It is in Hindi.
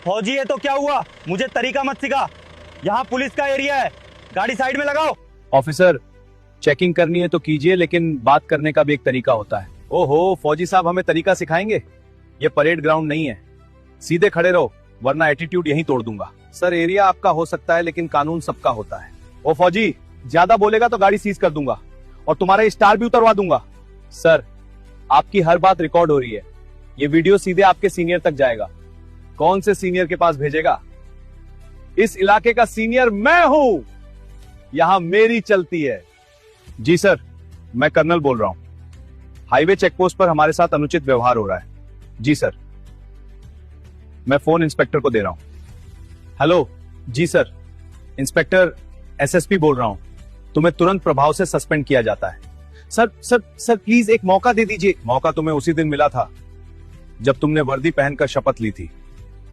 फौजी है तो क्या हुआ, मुझे तरीका मत सिखा। यहाँ पुलिस का एरिया है, गाड़ी साइड में लगाओ। ऑफिसर, चेकिंग करनी है तो कीजिए, लेकिन बात करने का भी एक तरीका होता है। ओहो, फौजी साहब हमें तरीका सिखाएंगे? ये परेड ग्राउंड नहीं है, सीधे खड़े रहो वरना एटीट्यूड यहीं तोड़ दूंगा। सर, एरिया आपका हो सकता है लेकिन कानून सबका होता है। ओ फौजी, ज्यादा बोलेगा तो गाड़ी सीज कर दूंगा और तुम्हारा स्टार भी उतरवा दूंगा। सर, आपकी हर बात रिकॉर्ड हो रही है, ये वीडियो सीधे आपके सीनियर तक जाएगा। कौन से सीनियर के पास भेजेगा? इस इलाके का सीनियर मैं हूं, यहां मेरी चलती है। जी सर, मैं कर्नल बोल रहा हूं। हाईवे चेकपोस्ट पर हमारे साथ अनुचित व्यवहार हो रहा है। जी सर, मैं फोन इंस्पेक्टर को दे रहा हूं। हेलो। जी सर, इंस्पेक्टर एसएसपी बोल रहा हूं। तुम्हें तुरंत प्रभाव से सस्पेंड किया जाता है। सर सर सर प्लीज एक मौका दे दीजिए। मौका तुम्हें उसी दिन मिला था जब तुमने वर्दी पहनकर शपथ ली थी।